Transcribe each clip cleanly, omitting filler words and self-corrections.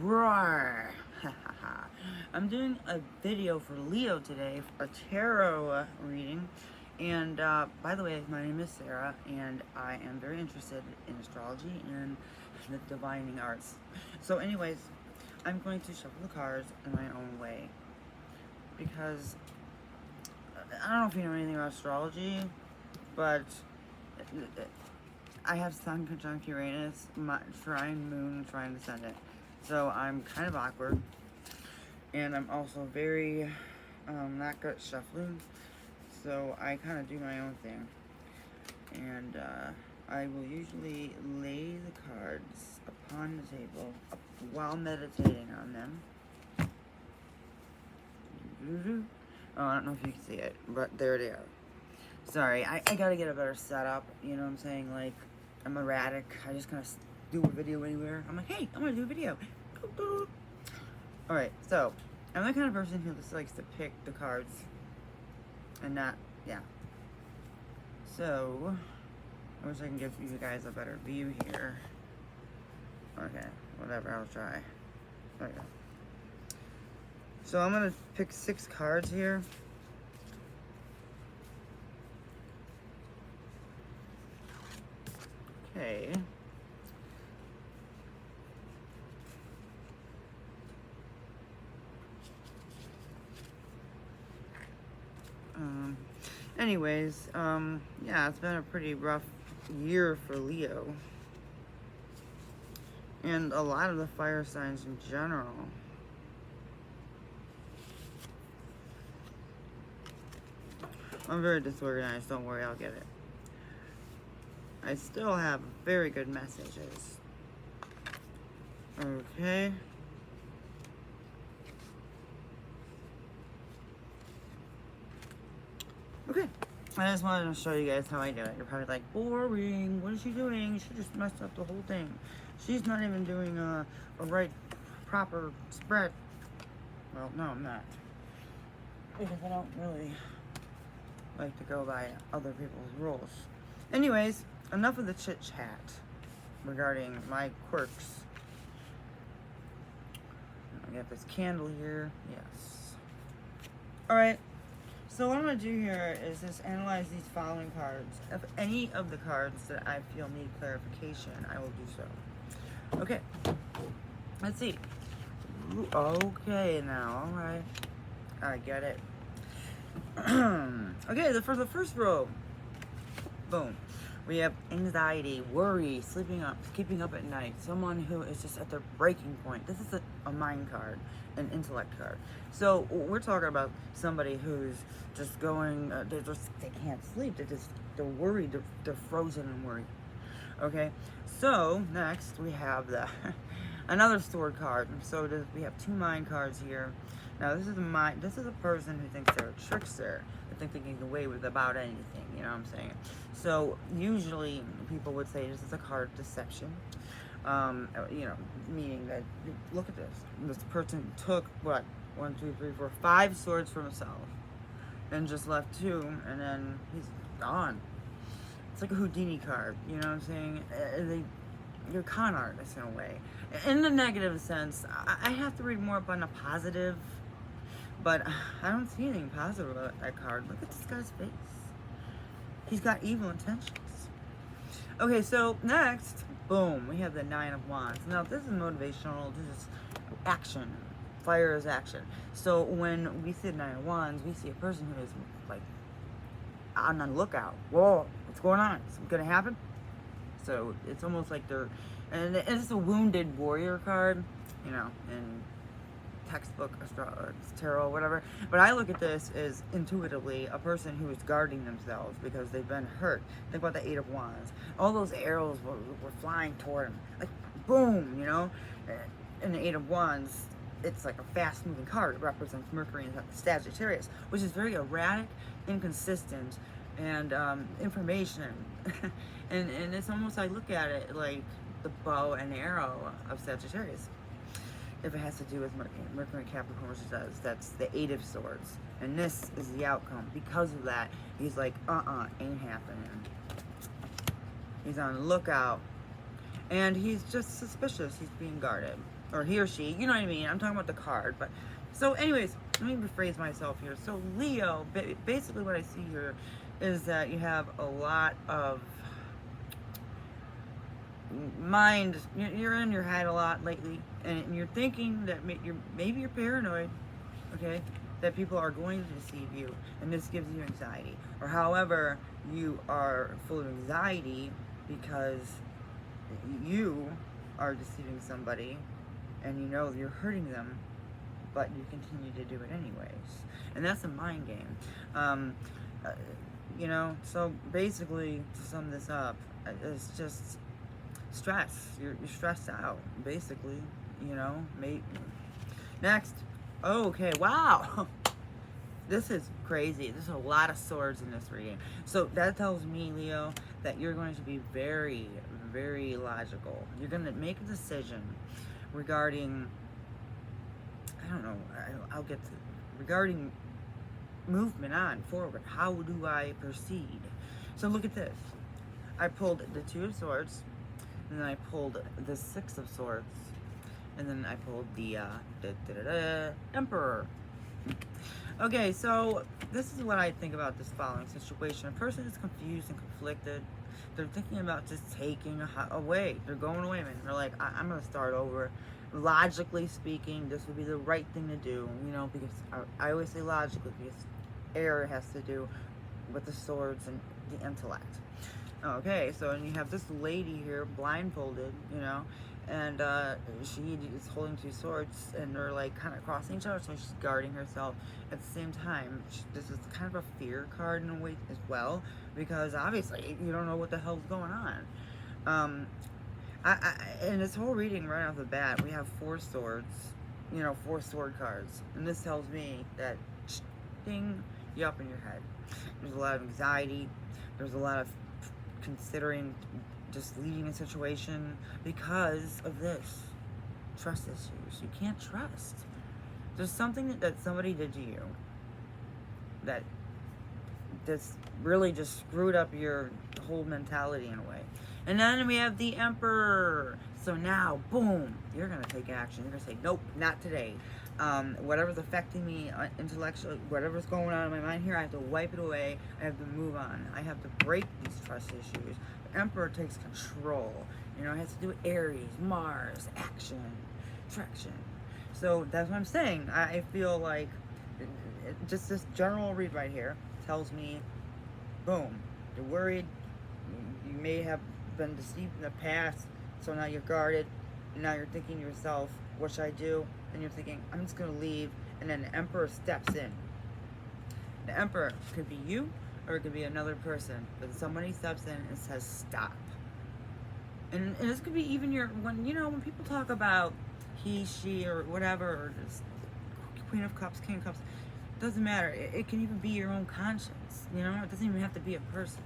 Roar! I'm doing a video for Leo today, a tarot reading. And by the way, my name is Sarah, and I am very interested in astrology and the divining arts. So, anyways, I'm going to shuffle the cards in my own way because I don't know if you know anything about astrology, but I have Sun conjunct Uranus, my trine Moon, trine Ascendant. So I'm kind of awkward, and I'm also very not good at shuffling. So I kind of do my own thing, and I will usually lay the cards upon the table while meditating on them. Oh, I don't know if you can see it, but there they are. Sorry, I gotta get a better setup. You know what I'm saying? Like, I'm erratic. I just kind of do a video anywhere. I'm like, hey, I'm gonna do a video. Alright, so I'm the kind of person who just likes to pick the cards and not, yeah. So, I wish I can give you guys a better view here. Okay, whatever, I'll try. There we go. So I'm gonna pick 6 cards here. Okay. Anyways, yeah, it's been a pretty rough year for Leo. And a lot of the fire signs in general. I'm very disorganized, don't worry, I'll get it. I still have very good messages. Okay. Okay. I just wanted to show you guys how I do it. You're probably like, boring. What is she doing? She just messed up the whole thing. She's not even doing a right, proper spread. Well, no, I'm not. Because I don't really like to go by other people's rules. Anyways, enough of the chit chat regarding my quirks. I got this candle here. Yes. Alright. So what I'm going to do here is just analyze these following cards. If any of the cards that I feel need clarification, I will do so. Okay. Let's see. Ooh, okay now. Alright. I get it. Okay, for the first row. Boom. We have anxiety, worry, sleeping up, keeping up at night. Someone who is just at their breaking point. This is a mind card, an intellect card. So we're talking about somebody who's just going, they can't sleep. They're worried. They're frozen in worry. Okay. So next we have another sword card. So we have 2 mind cards here. Now this is a person who thinks they're a trickster. They think they can get away with about anything, you know what I'm saying? So usually people would say this is a card of deception. You know, meaning that, look at this. This person took, what, 1, 2, 3, 4, 5 swords for himself. And just left 2, and then he's gone. It's like a Houdini card, you know what I'm saying? You're con artists in a way. In the negative sense, I have to read more up on the positive. But I don't see anything positive about that card. Look at this guy's face. He's got evil intentions. Okay, so next, boom, we have the 9 of Wands. Now, this is motivational. This is action. Fire is action. So when we see the 9 of Wands, we see a person who is like on the lookout. Whoa, what's going on? Is something gonna happen? So it's almost like and it's a wounded warrior card, you know, and textbook tarot, whatever. But I look at this as intuitively a person who is guarding themselves because they've been hurt. Think about the 8 of Wands. All those arrows were flying toward him, like boom, you know. And the 8 of Wands, it's like a fast-moving card. It represents Mercury and Sagittarius, which is very erratic, inconsistent, and information. and it's almost, I look at it like the bow and arrow of Sagittarius. If it has to do with Mercury and Capricorn, which it does, that's the 8 of Swords. And this is the outcome. Because of that, he's like, ain't happening. He's on the lookout. And he's just suspicious. He's being guarded. or he or she, you know what I mean? I'm talking about the card, but so anyways, let me rephrase myself here. So Leo, basically what I see here is that you have a lot of mind, you're in your head a lot lately, and you're thinking that maybe you're paranoid, okay, that people are going to deceive you, and this gives you anxiety, or however you are full of anxiety because you are deceiving somebody and you know you're hurting them, but you continue to do it anyways, and that's a mind game. Uh, so basically, to sum this up, it's just stress. You're stressed out, basically. Next. Oh, okay. Wow. This is crazy. There's a lot of swords in this reading. So that tells me, Leo, that you're going to be very, very logical. You're going to make a decision regarding, I don't know, I'll get to, regarding movement on forward. How do I proceed? So look at this. I pulled the Two of Swords, and then I pulled the Six of Swords, and then I pulled the Emperor. Okay, so this is what I think about this following situation. A person is confused and conflicted. They're thinking about just taking away. They're going away, man. They're like, I'm going to start over. Logically speaking, this would be the right thing to do, because I always say logically, because air has to do with the swords and the intellect. Okay, so and you have this lady here blindfolded, and she is holding two swords, and they're like kind of crossing each other, so she's guarding herself. At the same time, this is kind of a fear card in a way as well, because obviously you don't know what the hell's going on. In this whole reading right off the bat, we have four swords, four sword cards, and this tells me that ding you up in your head. There's a lot of anxiety. There's a lot of considering just leaving a situation because of this trust issues. You can't trust. There's something that somebody did to you that that's really just screwed up your whole mentality in a way. And then we have the Emperor. So now, boom, you're gonna take action. You're gonna say, nope, not today. Whatever's affecting me intellectually, whatever's going on in my mind here, I have to wipe it away. I have to move on. I have to break these trust issues. The Emperor takes control. It has to do with Aries, Mars, action, traction. So that's what I'm saying. I feel like just this general read right here tells me, boom, you're worried. You may have been deceived in the past, so now you're guarded. Now you're thinking to yourself, what should I do? And you're thinking, I'm just going to leave. And then the Emperor steps in. The Emperor could be you, or it could be another person. But somebody steps in and says, stop. And this could be even when people talk about he, she, or whatever, or just Queen of Cups, King of Cups, doesn't matter. It can even be your own conscience. It doesn't even have to be a person.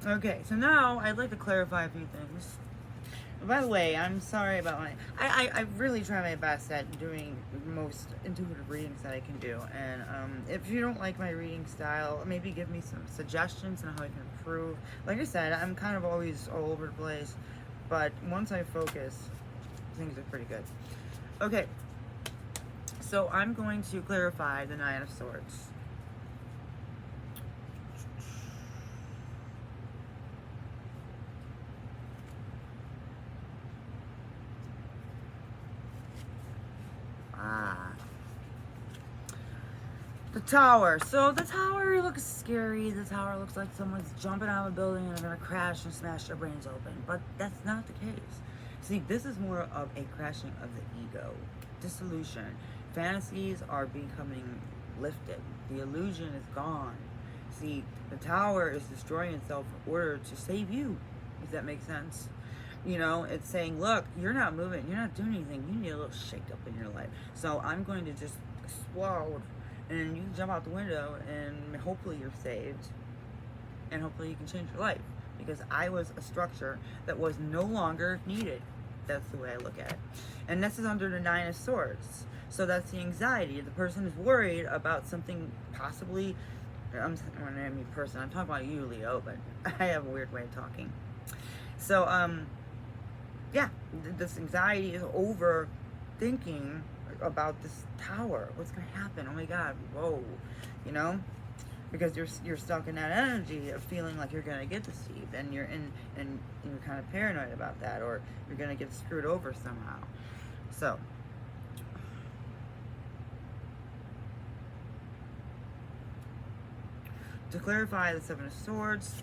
Okay, so now I'd like to clarify a few things. By the way, I'm sorry about I really try my best at doing the most intuitive readings that I can do. And if you don't like my reading style, maybe give me some suggestions on how I can improve. Like I said, I'm kind of always all over the place. But once I focus, things are pretty good. Okay, so I'm going to clarify the Nine of Swords. The Tower. So the Tower looks scary. The Tower looks like someone's jumping out of a building and they're going to crash and smash their brains open. But that's not the case. See, this is more of a crashing of the ego. Dissolution. Fantasies are becoming lifted. The illusion is gone. See, the Tower is destroying itself in order to save you. If that makes sense. It's saying, look, you're not moving. You're not doing anything. You need a little shake up in your life. So I'm going to just explode. And you can jump out the window and hopefully you're saved. And hopefully you can change your life. Because I was a structure that was no longer needed. That's the way I look at it. And this is under the Nine of Swords. So that's the anxiety. The person is worried about something possibly, I'm talking about you, Leo, but I have a weird way of talking. So, yeah, this anxiety is over thinking about this tower. What's gonna happen? Oh my God, whoa, you know, because you're stuck in that energy of feeling like you're gonna get deceived, and you're kind of paranoid about that, or you're gonna get screwed over somehow. So. To clarify the Seven of Swords,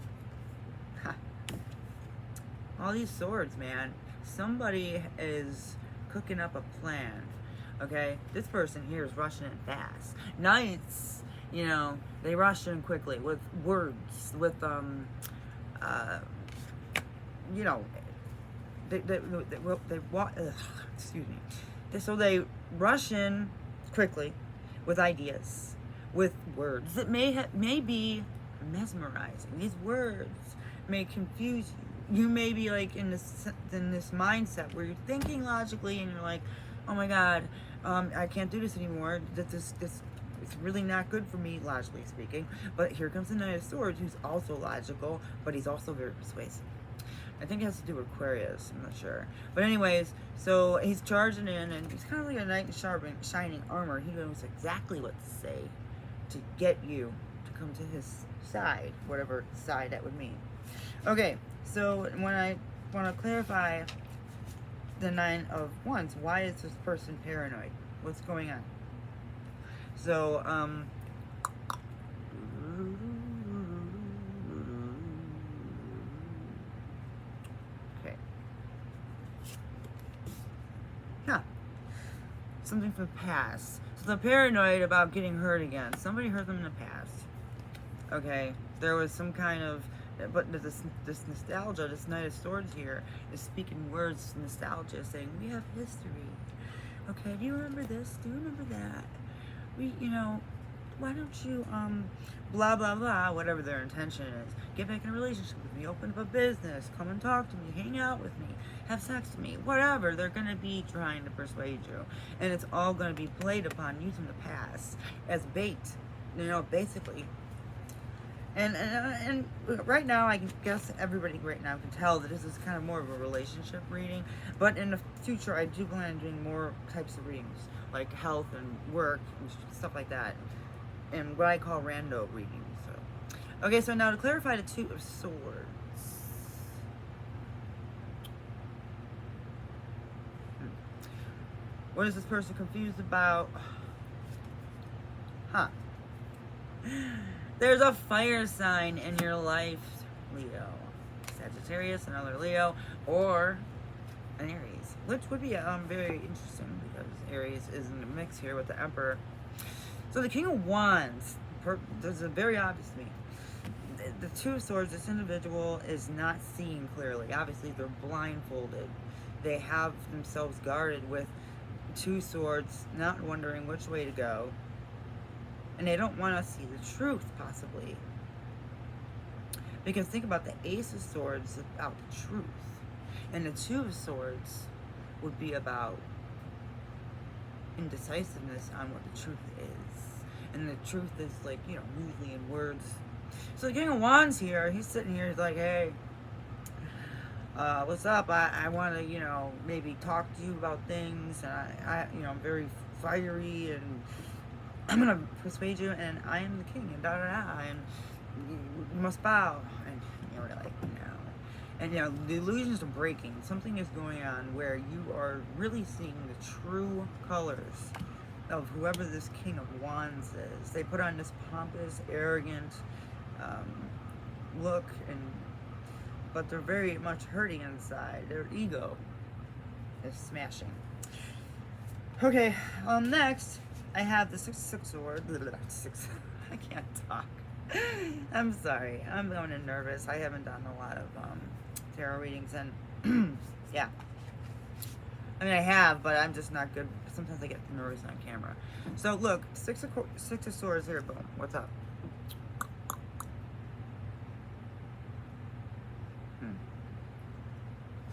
all these swords, man. Somebody is cooking up a plan. Okay, this person here is rushing it fast. Knights, you know, they rush in quickly with words, with you know, they walk. Excuse me. So they rush in quickly with ideas, with words that may be mesmerizing. These words may confuse you. You may be like in this mindset where you're thinking logically and you're like, oh my God, I can't do this anymore. This it's really not good for me, logically speaking. But here comes the Knight of Swords, who's also logical, but he's also very persuasive. I think it has to do with Aquarius, I'm not sure. But anyways, so he's charging in, and he's kind of like a knight in shining armor. He knows exactly what to say to get you to come to his side, whatever side that would mean. Okay, so when I want to clarify the Nine of Wands, why is this person paranoid? What's going on? So, okay. Huh. Something from the past. So they're paranoid about getting hurt again. Somebody hurt them in the past. Okay, there was some kind of, but this nostalgia, this Knight of Swords here is speaking words of nostalgia, saying we have history. Okay, do you remember this? Do you remember that? We, you know, why don't you blah blah blah, whatever their intention is, get back in a relationship with me, open up a business, come and talk to me, hang out with me, have sex with me, whatever. They're gonna be trying to persuade you, and it's all gonna be played upon using the past as bait, you know, basically. And right now, I guess everybody right now can tell that this is kind of more of a relationship reading. But in the future, I do plan on doing more types of readings, like health and work and stuff like that, and what I call rando readings. So, okay, so now to clarify the Two of Swords. What is this person confused about? Huh. There's a fire sign in your life, Leo. Sagittarius, another Leo, or an Aries, which would be very interesting because Aries is in the mix here with the Emperor. So the King of Wands, this is very obvious to me. The Two of Swords, this individual is not seeing clearly. Obviously, they're blindfolded. They have themselves guarded with two swords, not wondering which way to go. And they don't want to see the truth, possibly. Because think about the Ace of Swords about the truth. And the Two of Swords would be about indecisiveness on what the truth is. And the truth is, like, you know, usually in words. So the King of Wands here, he's sitting here, he's like, hey, what's up? I want to, you know, maybe talk to you about things. And I you know, I'm very fiery and I'm gonna persuade you, and I am the king, and da da da, and you must bow, and you're like, no, and you know the illusions are breaking. Something is going on where you are really seeing the true colors of whoever this King of Wands is. They put on this pompous, arrogant look, but they're very much hurting inside. Their ego is smashing. Okay, next. I have the Six of Swords. I can't talk. I'm sorry. I'm going nervous. I haven't done a lot of tarot readings, and yeah. I mean, I have, but I'm just not good. Sometimes I get nervous on camera. So look, Six of Swords here. Boom. What's up?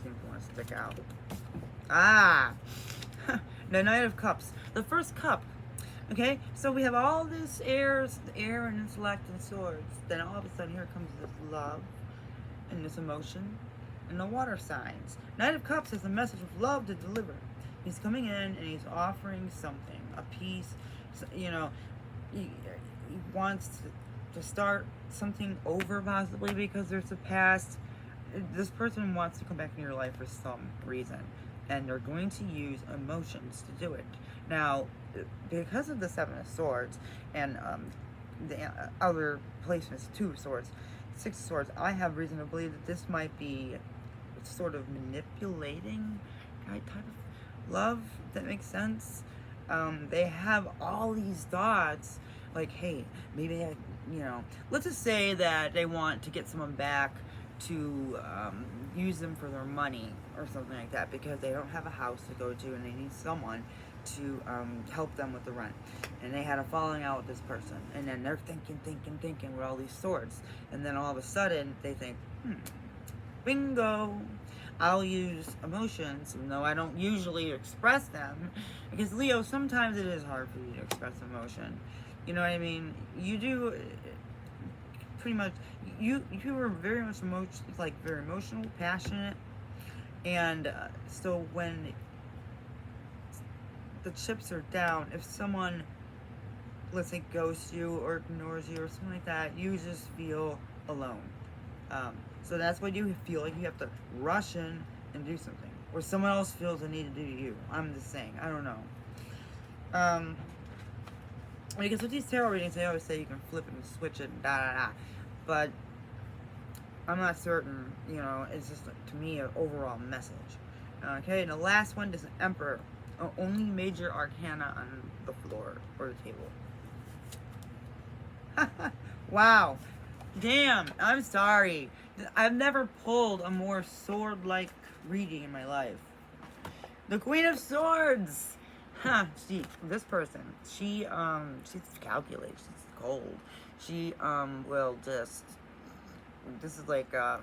Seems to want to stick out. Ah, the Knight of Cups. The first cup. Okay, so we have all this air and intellect and swords. Then all of a sudden, here comes this love and this emotion and the water signs. Knight of Cups has a message of love to deliver. He's coming in and he's offering something, a piece. You know, he wants to start something over possibly because there's a past. This person wants to come back in your life for some reason, and they're going to use emotions to do it. Now, because of the Seven of Swords and the other placements, Two of Swords, Six of Swords, I have reason to believe that this might be sort of manipulating type of love, if that makes sense. They have all these thoughts like, hey, maybe let's just say that they want to get someone back to use them for their money or something like that because they don't have a house to go to and they need someone to help them with the rent. And they had a falling out with this person. And then they're thinking with all these swords. And then all of a sudden they think, bingo, I'll use emotions, even though I don't usually express them. Because Leo, sometimes it is hard for you to express emotion. You know what I mean? You do pretty much, you are very much very emotional, passionate. And so when the chips are down, if someone, let's say, ghosts you or ignores you or something like that, you just feel alone. So that's what you feel like you have to rush in and do something, or someone else feels the need to do you. I'm just saying, I don't know. Because with these tarot readings, they always say you can flip it and switch it and da. But I'm not certain. It's just to me an overall message. Okay, and the last one is an Emperor. Only major arcana on the floor or the table. Wow. Damn, I'm sorry. I've never pulled a more sword-like reading in my life. The Queen of Swords. This person, she's calculated, she's cold. She will just, this is like a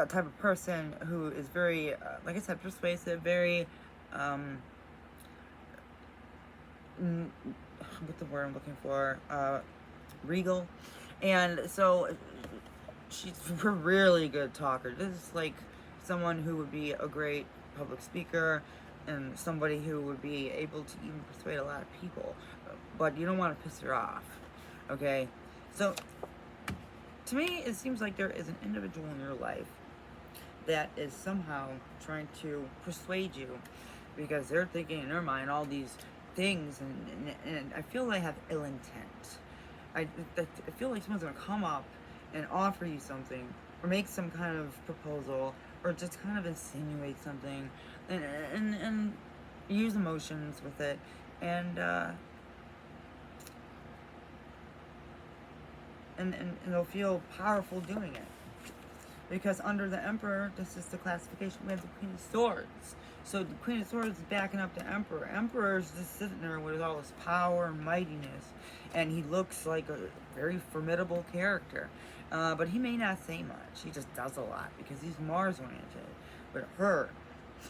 type of person who is very, like I said, persuasive, very, what's the word I'm looking for? Regal. And so she's a really good talker. This is like someone who would be a great public speaker and somebody who would be able to even persuade a lot of people. But you don't want to piss her off. Okay? So to me, it seems like there is an individual in your life that is somehow trying to persuade you because they're thinking in their mind all these things, and I feel they have ill intent. I feel like someone's going to come up and offer you something or make some kind of proposal or just kind of insinuate something and use emotions with it, and they'll feel powerful doing it. Because under the Emperor, this is the classification, we have the Queen of Swords. So the Queen of Swords is backing up the Emperor. Emperor's just sitting there with all his power and mightiness. And he looks like a very formidable character. But he may not say much. He just does a lot because he's Mars-oriented. But her,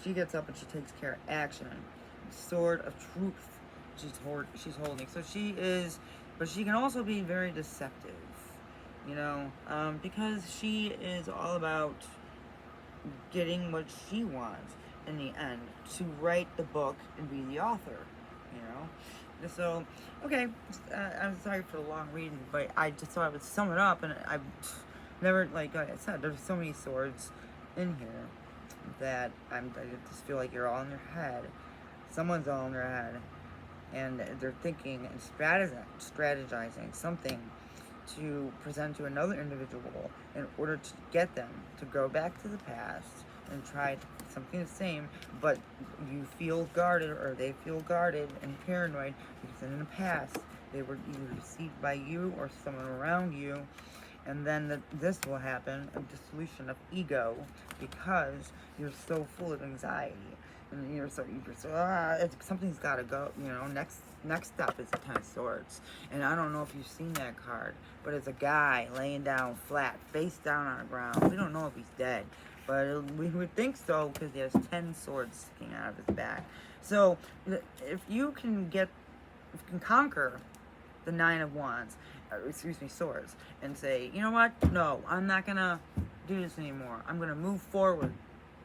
she gets up and she takes care of action. Sword of Truth she's holding. So she is, but she can also be very deceptive. Because she is all about getting what she wants in the end, to write the book and be the author, So, okay, I'm sorry for the long reading, but I just thought I would sum it up, and I've never, like I said, there's so many swords in here that I just feel like you're all in your head. Someone's all in their head, and they're thinking and strategizing something to present to another individual in order to get them to go back to the past and try something the same, but you feel guarded or they feel guarded and paranoid because in the past they were either deceived by you or someone around you, and then this will happen, a dissolution of ego, because you're so full of anxiety and you're so something's got to go. Next up is the Ten of Swords, and I don't know if you've seen that card, but it's a guy laying down flat, face down on the ground. We don't know if he's dead, but we would think so because he has 10 swords sticking out of his back. So if you can conquer the Nine of Wands, swords, and say, you know what? No, I'm not gonna do this anymore. I'm gonna move forward.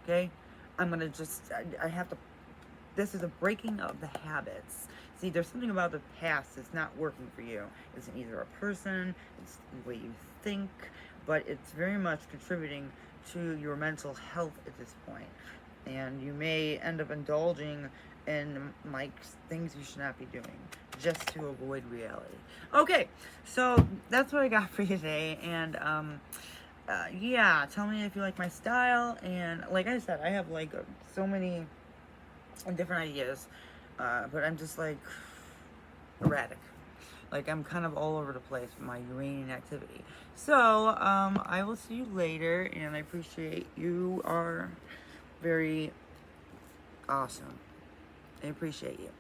Okay? I'm gonna just, I have to, this is a breaking of the habits. See, there's something about the past that's not working for you. It's either a person, it's the way you think, but it's very much contributing to your mental health at this point. And you may end up indulging in like things you should not be doing just to avoid reality. Okay, so that's what I got for you today. And yeah, tell me if you like my style. And like I said, I have like so many different ideas, but I'm just like erratic. Like I'm kind of all over the place with my Uranian activity. So I will see you later, and I appreciate you are very awesome. I appreciate you.